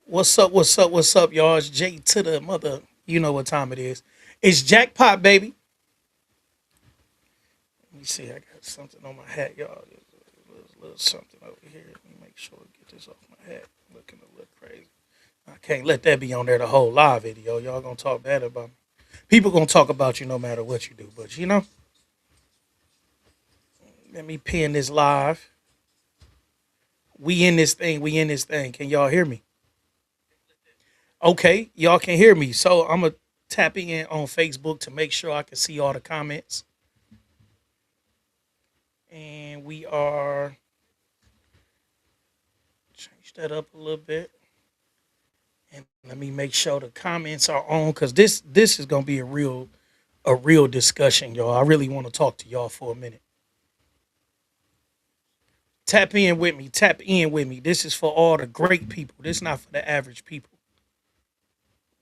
What's up? What's up? What's up, y'all? It's Jay to the mother. You know what time it is. It's jackpot, baby. Let me see. I got something on my hat, y'all. There's a little something over here. Let me make sure to get this off my hat. Looking a little crazy. I can't let that be on there the whole live video. Y'all gonna talk bad about me. People gonna talk about you no matter what you do. But let me pin this live. We in this thing. We in this thing. Can y'all hear me? Okay, y'all can hear me. So I'm gonna tap in on Facebook to make sure I can see all the comments. And we are change that up a little bit. And let me make sure the comments are on because this is gonna be a real discussion, y'all. I really want to talk to y'all for a minute. Tap in with me. Tap in with me. This is for all the great people. This is not for the average people.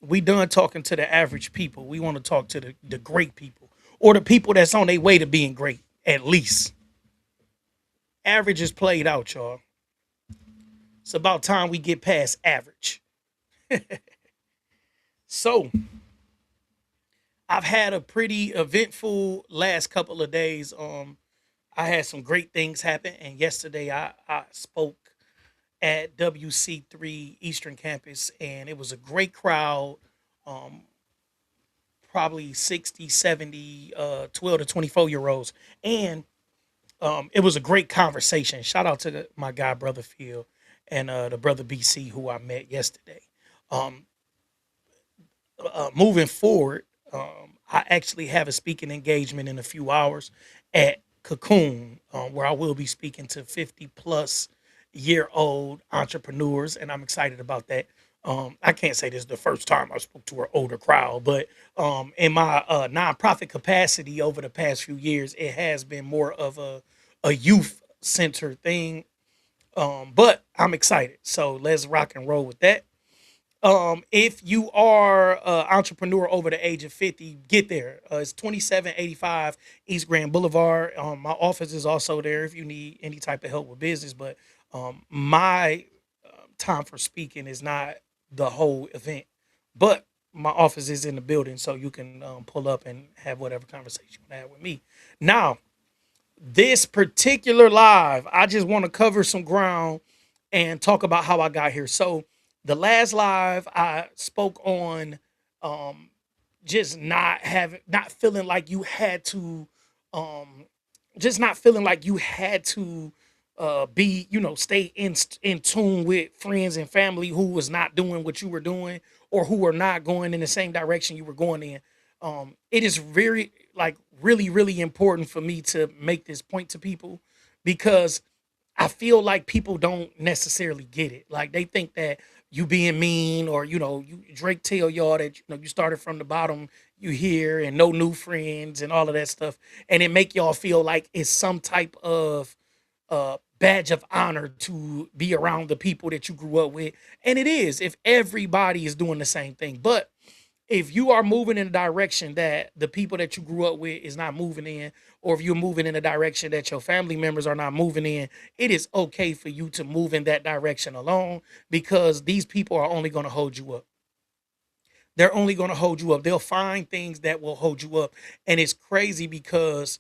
We done talking to the average people. We want to talk to the great people or the people that's on their way to being great. At least average is played out, y'all. It's about time we get past average. So I've had a pretty eventful last couple of days. I had some great things happen, and yesterday I spoke at WC3 Eastern Campus, and it was a great crowd. Um, Probably 60, 70, 12 to 24-year olds. And it was a great conversation. Shout out to my guy, Brother Phil, and the Brother BC, who I met yesterday. Um, Moving forward, I actually have a speaking engagement in a few hours at Cocoon, where I will be speaking to 50 plus year old entrepreneurs, and I'm excited about that. I can't say this is the first time I spoke to an older crowd, but in my nonprofit capacity over the past few years, it has been more of a youth centered thing. But I'm excited, so let's rock and roll with that. If you are an entrepreneur over the age of 50, get there. It's 2785 East Grand Boulevard. My office is also there if you need any type of help with business. But my time for speaking is not the whole event, but my office is in the building, so you can pull up and have whatever conversation you want to have with me. Now, this particular live, I just want to cover some ground and talk about how I got here. So, the last live I spoke on um just not feeling like you had to um just not feeling like you had to be, stay in tune with friends and family who was not doing what you were doing or who were not going in the same direction you were going in. It is very, like, really really important for me to make this point to people because I feel like people don't necessarily get it. Like, they think that you being mean, or Drake tell y'all that you started from the bottom, you here and no new friends and all of that stuff, and it make y'all feel like it's some type of badge of honor to be around the people that you grew up with, and it is if everybody is doing the same thing. But if you are moving in a direction that the people that you grew up with is not moving in, or if you're moving in a direction that your family members are not moving in, it is okay for you to move in that direction alone, because these people are only going to hold you up. They're only going to hold you up. They'll find things that will hold you up. And it's crazy because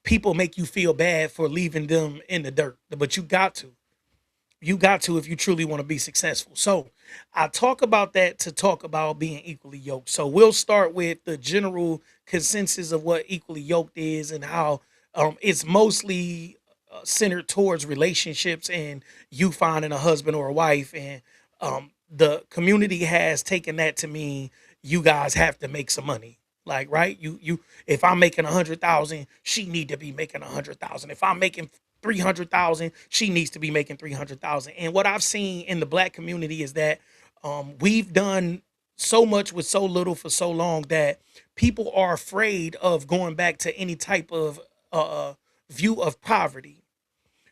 people make you feel bad for leaving them in the dirt, but you got to if you truly want to be successful. So I talk about that to talk about being equally yoked. So we'll start with the general consensus of what equally yoked is and how it's mostly centered towards relationships and you finding a husband or a wife. And the community has taken that to mean you guys have to make some money. Like, right? If I'm making 100,000, she need to be making 100,000. If I'm making 300,000, she needs to be making 300,000. And what I've seen in the black community is that we've done so much with so little for so long that people are afraid of going back to any type of view of poverty.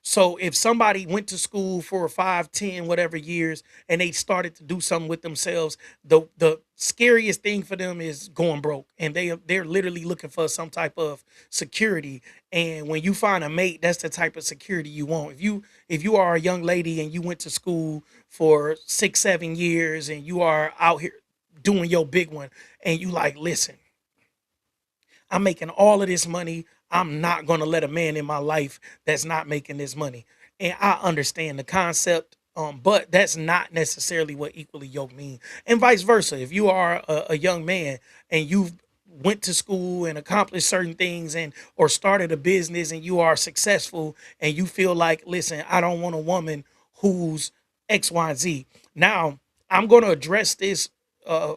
So if somebody went to school for 5, 10, whatever years, and they started to do something with themselves, the scariest thing for them is going broke, and they're literally looking for some type of security. And when you find a mate, that's the type of security you want. If you are a young lady and you went to school for 6, 7 years, and you are out here doing your big one, and you like, listen, I'm making all of this money. I'm not going to let a man in my life that's not making this money. And I understand the concept, but that's not necessarily what equally yoked mean. And vice versa. If you are a young man and you've went to school and accomplished certain things and or started a business and you are successful and you feel like, listen, I don't want a woman who's X, Y, Z. Now, I'm going to address this uh,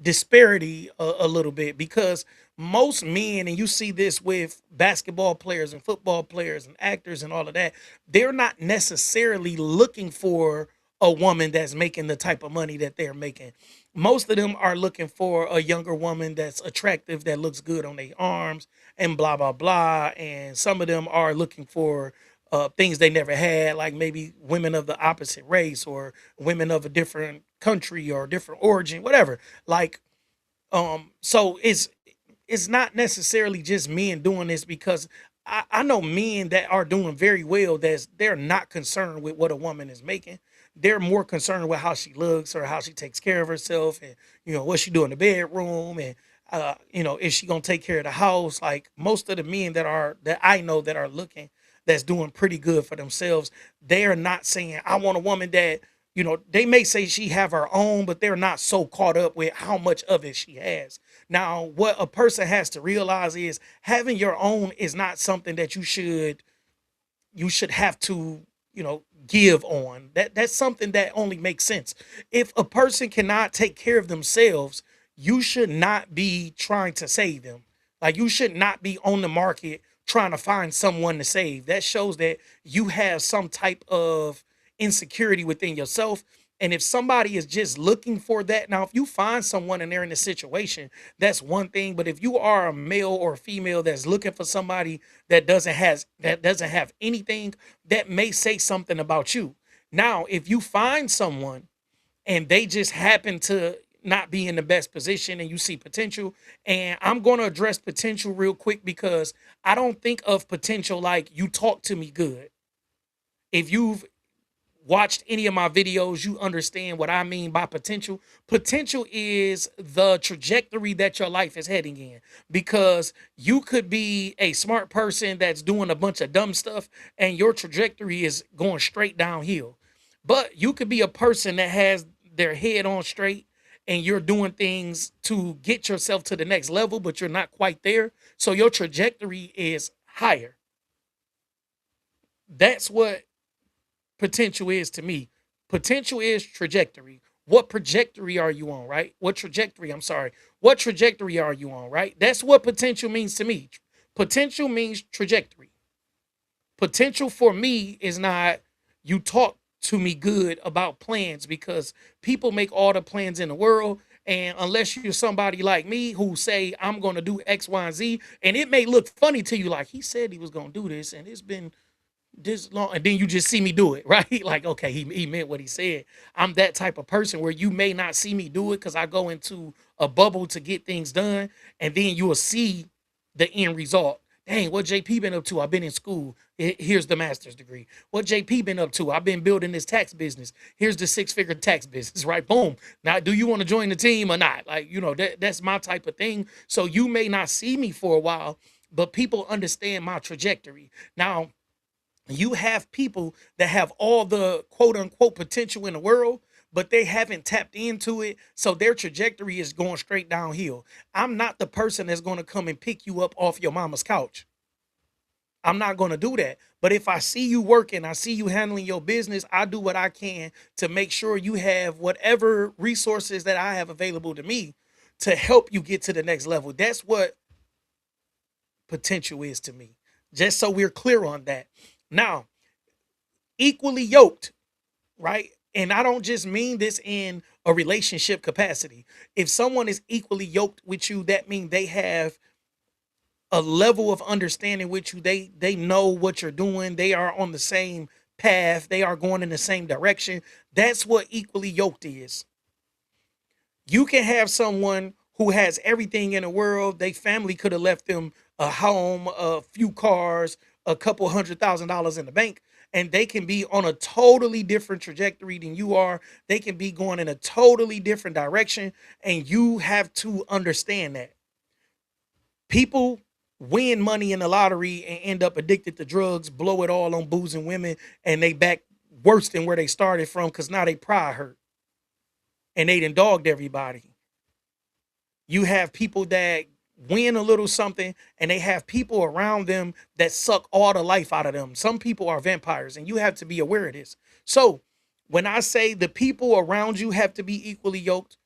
disparity a little bit, because most men, and you see this with basketball players and football players and actors and all of that, they're not necessarily looking for a woman that's making the type of money that they're making. Most of them are looking for a younger woman that's attractive, that looks good on their arms and blah blah blah. And some of them are looking for things they never had, like maybe women of the opposite race or women of a different country or different origin, whatever. Like, so it's not necessarily just men doing this, because I know men that are doing very well, that's they're not concerned with what a woman is making. They're more concerned with how she looks or how she takes care of herself, and what she do in the bedroom, and is she gonna take care of the house. Like most of the men that I know that are looking, that's doing pretty good for themselves, they are not saying, I want a woman that, they may say she have her own, but they're not so caught up with how much of it she has. Now, what a person has to realize is having your own is not something that you should have to, give on. That's something that only makes sense. If a person cannot take care of themselves, you should not be trying to save them. Like, you should not be on the market trying to find someone to save. That shows that you have some type of insecurity within yourself. And if somebody is just looking for that, now if you find someone and they're in a situation, that's one thing. But if you are a male or a female that's looking for somebody that doesn't have anything, that may say something about you. Now, if you find someone and they just happen to not be in the best position and you see potential, and I'm going to address potential real quick, because I don't think of potential like you talk to me good. If you've watched any of my videos, you understand what I mean by potential. Potential is the trajectory that your life is heading in, because you could be a smart person that's doing a bunch of dumb stuff and your trajectory is going straight downhill. But you could be a person that has their head on straight and you're doing things to get yourself to the next level, but you're not quite there. So your trajectory is higher. That's what potential is to me. Potential is trajectory. What trajectory are you on, right? What trajectory, I'm sorry. What trajectory are you on, right? That's what potential means to me. Potential means trajectory. Potential for me is not you talk to me good about plans, because people make all the plans in the world. And unless you're somebody like me who say I'm going to do X, Y, and Z, and it may look funny to you, like he said he was going to do this, and it's been this long, and then you just see me do it, right? Like, okay, he meant what he said. I'm that type of person where you may not see me do it because I go into a bubble to get things done, and then you will see the end result. Dang, what JP been up to? I've been in school. Here's the master's degree. What JP been up to? I've been building this tax business. Here's the six-figure tax business, right? Boom. Now, do you want to join the team or not? Like, that's my type of thing. So you may not see me for a while, but people understand my trajectory. Now, you have people that have all the quote unquote potential in the world, but they haven't tapped into it. So their trajectory is going straight downhill. I'm not the person that's going to come and pick you up off your mama's couch. I'm not going to do that. But if I see you working, I see you handling your business, I do what I can to make sure you have whatever resources that I have available to me to help you get to the next level. That's what potential is to me. Just so we're clear on that. Now, equally yoked, right? And I don't just mean this in a relationship capacity. If someone is equally yoked with you, that means they have a level of understanding with you. They know what you're doing. They are on the same path. They are going in the same direction. That's what equally yoked is. You can have someone who has everything in the world. They family could have left them a home, a few cars, a couple $100,000 in the bank, and they can be on a totally different trajectory than you are. They can be going in a totally different direction, and you have to understand that people win money in the lottery and end up addicted to drugs, blow it all on booze and women, and they back worse than where they started from because now they pride hurt and they done dogged everybody. You have people that win a little something and they have people around them that suck all the life out of them. Some people are vampires and you have to be aware of this. So when I say the people around you have to be equally yoked,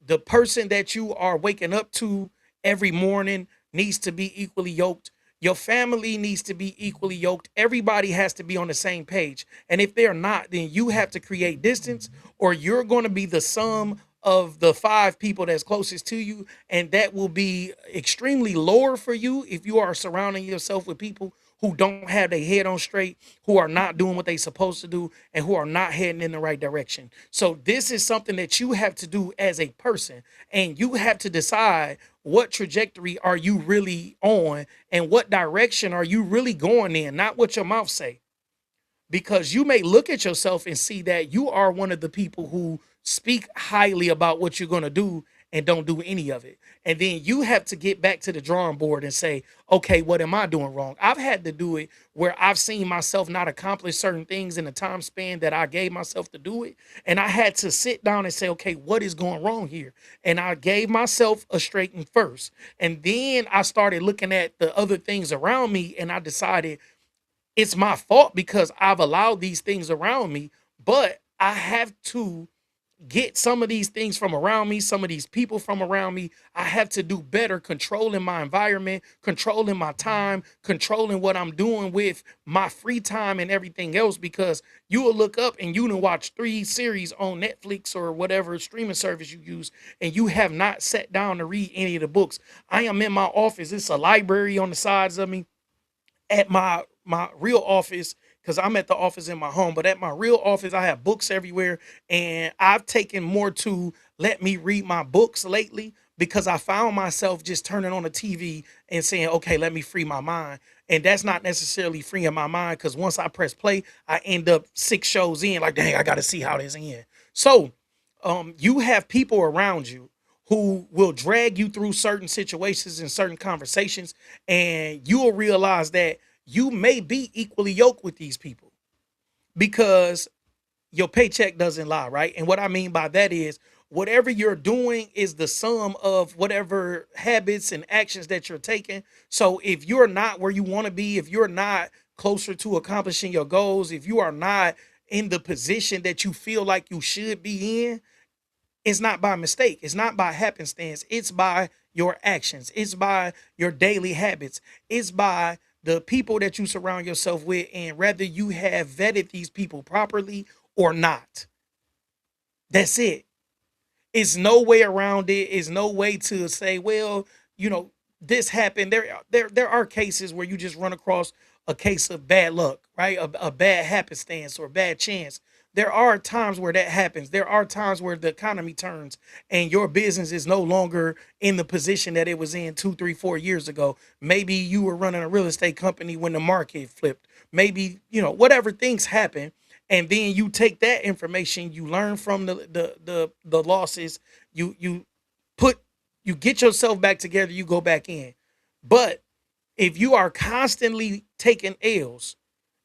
the person that you are waking up to every morning needs to be equally yoked. Your family needs to be equally yoked. Everybody has to be on the same page. And if they're not, then you have to create distance, or you're going to be the sum of the five people that's closest to you. And that will be extremely lower for you if you are surrounding yourself with people who don't have their head on straight, who are not doing what they're supposed to do, and who are not heading in the right direction. So this is something that you have to do as a person, and you have to decide what trajectory are you really on and what direction are you really going in, not what your mouth say, because you may look at yourself and see that you are one of the people who speak highly about what you're going to do and don't do any of it. And then you have to get back to the drawing board and say, okay, what am I doing wrong? I've had to do it where I've seen myself not accomplish certain things in the time span that I gave myself to do it. And I had to sit down and say, okay, what is going wrong here? And I gave myself a straightening first. And then I started looking at the other things around me and I decided, it's my fault because I've allowed these things around me, but I have to get some of these things from around me, some of these people from around me. I have to do better controlling my environment, controlling my time, controlling what I'm doing with my free time and everything else, because you will look up and you can watch 3 series on Netflix or whatever streaming service you use, and you have not sat down to read any of the books. I am in my office. It's a library on the sides of me. At my real office, because I'm at the office in my home, but at my real office I have books everywhere, and I've taken more to let me read my books lately because I found myself just turning on the TV and saying, okay, let me free my mind. And that's not necessarily freeing my mind, because once I press play I end up 6 shows in, like, dang, I got to see how this ends. So you have people around you who will drag you through certain situations and certain conversations, and you will realize that you may be equally yoked with these people because your paycheck doesn't lie, right? And what I mean by that is whatever you're doing is the sum of whatever habits and actions that you're taking. So if you're not where you want to be, if you're not closer to accomplishing your goals, if you are not in the position that you feel like you should be in, it's not by mistake. It's not by happenstance. It's by your actions. It's by your daily habits. It's by the people that you surround yourself with, and whether you have vetted these people properly or not. That's it. It's no way around it. It's no way to say, well, you know, this happened. There are cases where you just run across a case of bad luck, right? A bad happenstance or a bad chance. There are times where that happens. There are times where the economy turns and your business is no longer in the position that it was in 2, 3, 4 years ago. Maybe you were running a real estate company when the market flipped. Maybe, whatever things happen, and then you take that information, you learn from the losses, you put you get yourself back together, you go back in. But if you are constantly taking L's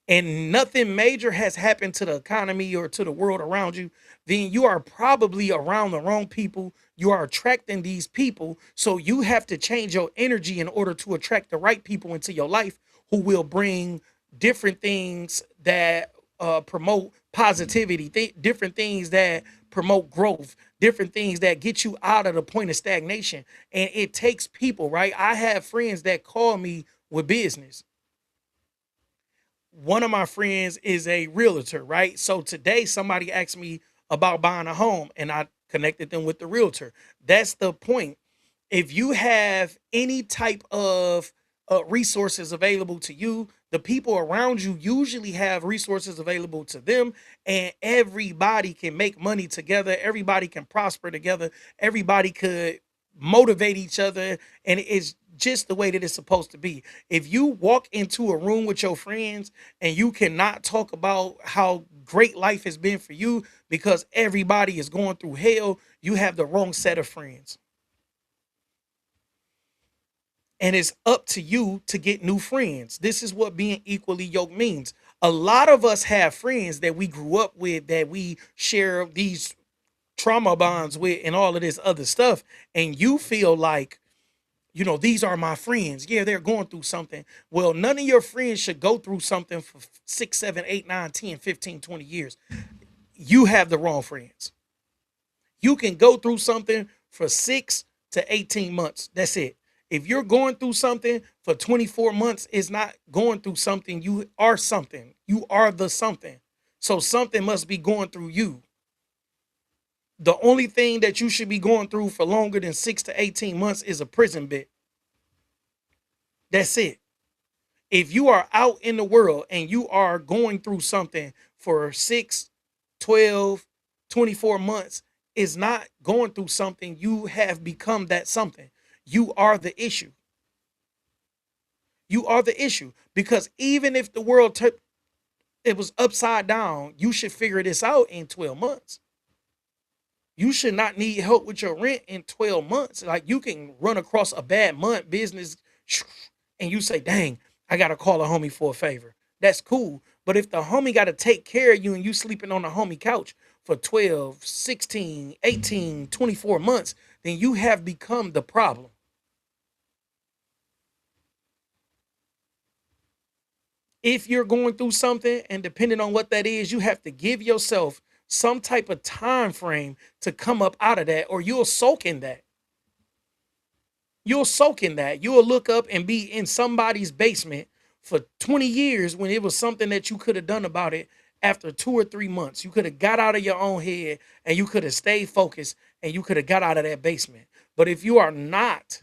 and nothing major has happened to the economy or to the world around you, then you are probably around the wrong people. You are attracting these people. So you have to change your energy in order to attract the right people into your life who will bring different things that promote positivity, different things that promote growth, different things that get you out of the point of stagnation. And it takes people, right? I have friends that call me with business. One of my friends is a realtor, right? So today somebody asked me about buying a home and I connected them with the realtor. That's the point. If you have any type of resources available to you. The people around you usually have resources available to them, and everybody can make money together. Everybody can prosper together. Everybody could motivate each other, and it's just the way that it's supposed to be. If you walk into a room with your friends and you cannot talk about how great life has been for you because everybody is going through hell, you have the wrong set of friends. And it's up to you to get new friends. This is what being equally yoked means. A lot of us have friends that we grew up with, that we share these trauma bonds with, and all of this other stuff. And you feel like, these are my friends. Yeah, they're going through something. Well, none of your friends should go through something for 6, 7, 8, 9, 10, 15, 20 years. You have the wrong friends. You can go through something for 6 to 18 months. That's it. If you're going through something for 24 months, it's not going through something. You are something. You are the something. So something must be going through you. The only thing that you should be going through for longer than 6 to 18 months is a prison bit. That's it. If you are out in the world and you are going through something for 6, 12, 24 months, is not going through something. You have become that something. You are the issue. You are the issue, because even if the world it was upside down, you should figure this out in 12 months. You should not need help with your rent in 12 months. Like, you can run across a bad month business and you say, dang, I got to call a homie for a favor. That's cool. But if the homie got to take care of you and you sleeping on the homie couch for 12, 16, 18, 24 months, then you have become the problem. If you're going through something, and depending on what that is, you have to give yourself some type of time frame to come up out of that, or you'll soak in that. You'll soak in that. You'll look up and be in somebody's basement for 20 years when it was something that you could have done about it after 2 or 3 months. You could have got out of your own head and you could have stayed focused and you could have got out of that basement. But if you are not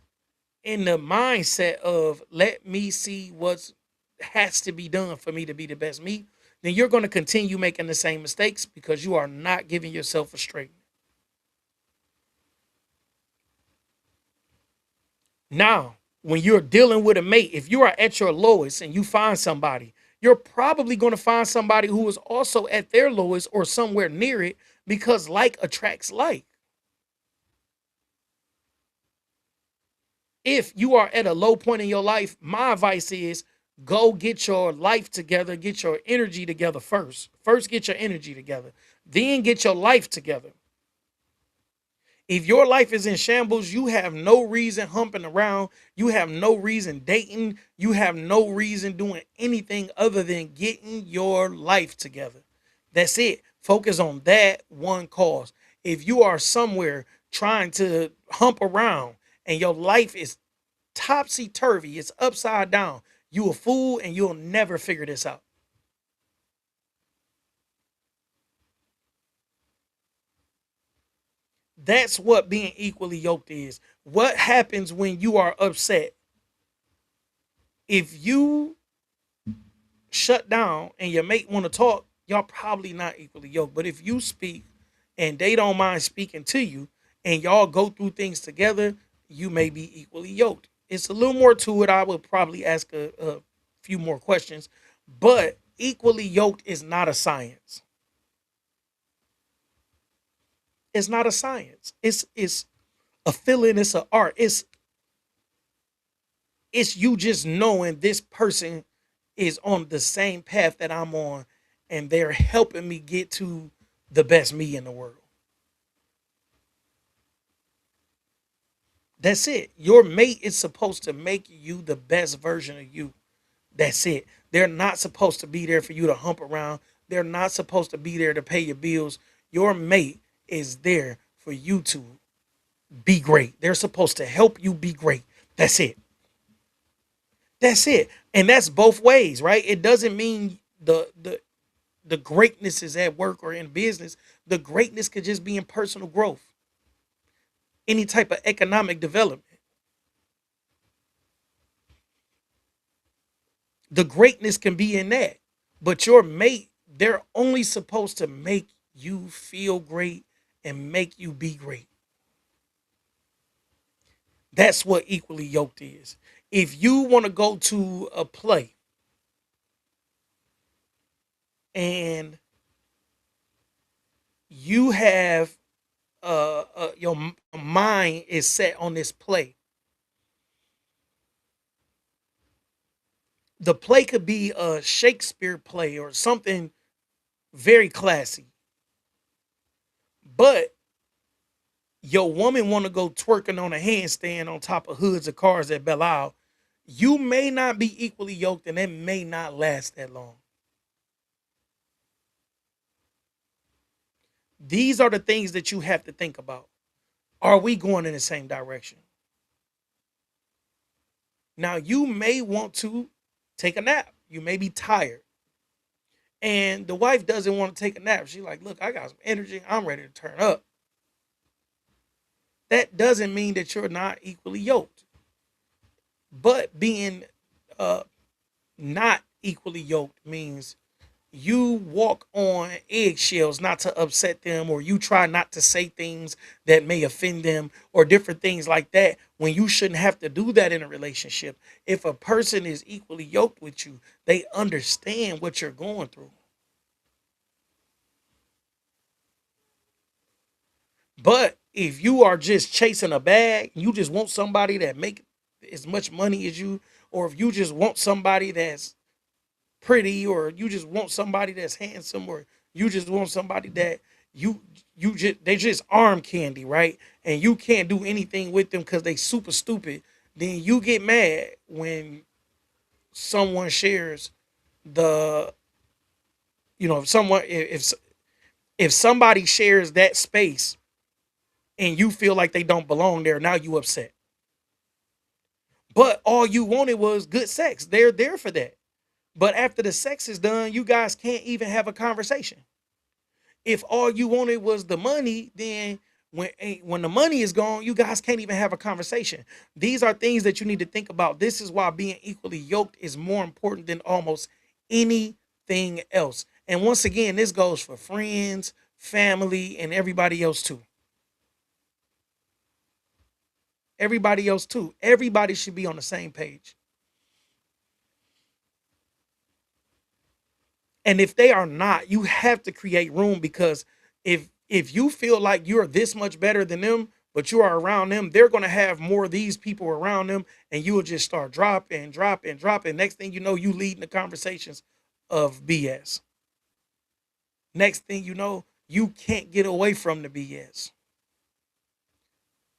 in the mindset of, let me see what has to be done for me to be the best me, then you're going to continue making the same mistakes because you are not giving yourself a straight. Now, when you're dealing with a mate, if you are at your lowest and you find somebody, you're probably going to find somebody who is also at their lowest or somewhere near it, because like attracts like. If you are at a low point in your life, my advice is go get your life together, get your energy together first. First, get your energy together, then get your life together. If your life is in shambles, you have no reason humping around. You have no reason dating. You have no reason doing anything other than getting your life together. That's it. Focus on that one cause. If you are somewhere trying to hump around and your life is topsy turvy, it's upside down, you a fool and you'll never figure this out. That's what being equally yoked is. What happens when you are upset? If you shut down and your mate want to talk, y'all probably not equally yoked. But if you speak and they don't mind speaking to you and y'all go through things together, you may be equally yoked. It's a little more to it. I would probably ask a few more questions, but equally yoked is not a science. It's not a science. It's a feeling. It's an art. It's you just knowing this person is on the same path that I'm on, and they're helping me get to the best me in the world. That's it. Your mate is supposed to make you the best version of you. That's it. They're not supposed to be there for you to hump around. They're not supposed to be there to pay your bills. Your mate is there for you to be great. They're supposed to help you be great. That's it. That's it. And that's both ways, right? It doesn't mean the greatness is at work or in business. The greatness could just be in personal growth, any type of economic development. The greatness can be in that. But your mate, they're only supposed to make you feel great and make you be great. That's what equally yoked is. If you want to go to a play and you have your mind is set on this play, the play could be a Shakespeare play or something very classy, but your woman want to go twerking on a handstand on top of hoods of cars at Belle Isle, you may not be equally yoked and it may not last that long. These are the things that you have to think about. Are we going in the same direction? Now, you may want to take a nap. You may be tired. And the wife doesn't want to take a nap. She's like, look, I got some energy. I'm ready to turn up. That doesn't mean that you're not equally yoked. But being uh, not equally yoked means you walk on eggshells not to upset them, or you try not to say things that may offend them, or different things like that, when you shouldn't have to do that in a relationship. If a person is equally yoked with you, they understand what you're going through. But if you are just chasing a bag, you just want somebody that make as much money as you, or if you just want somebody that's pretty, or you just want somebody that's handsome, or you just want somebody that you you just they just arm candy, right? And you can't do anything with them because they super stupid. Then you get mad when someone shares the if someone if somebody shares that space and you feel like they don't belong there, now you upset. But all you wanted was good sex. They're there for that. But after the sex is done, you guys can't even have a conversation. If all you wanted was the money, then when the money is gone, you guys can't even have a conversation. These are things that you need to think about. This is why being equally yoked is more important than almost anything else. And once again, this goes for friends, family, and everybody else too. Everybody else too. Everybody should be on the same page. And if they are not, you have to create room, because if you feel like you're this much better than them, but you are around them, they're going to have more of these people around them, and you will just start dropping, dropping, dropping. Next thing you know, you leading the conversations of BS. Next thing you know, you can't get away from the BS.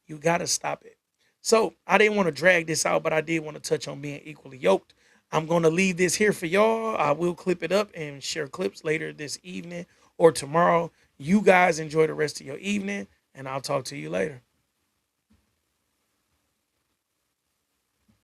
You got to stop it. So I didn't want to drag this out, but I did want to touch on being equally yoked. I'm going to leave this here for y'all. I will clip it up and share clips later this evening or tomorrow. You guys enjoy the rest of your evening, and I'll talk to you later.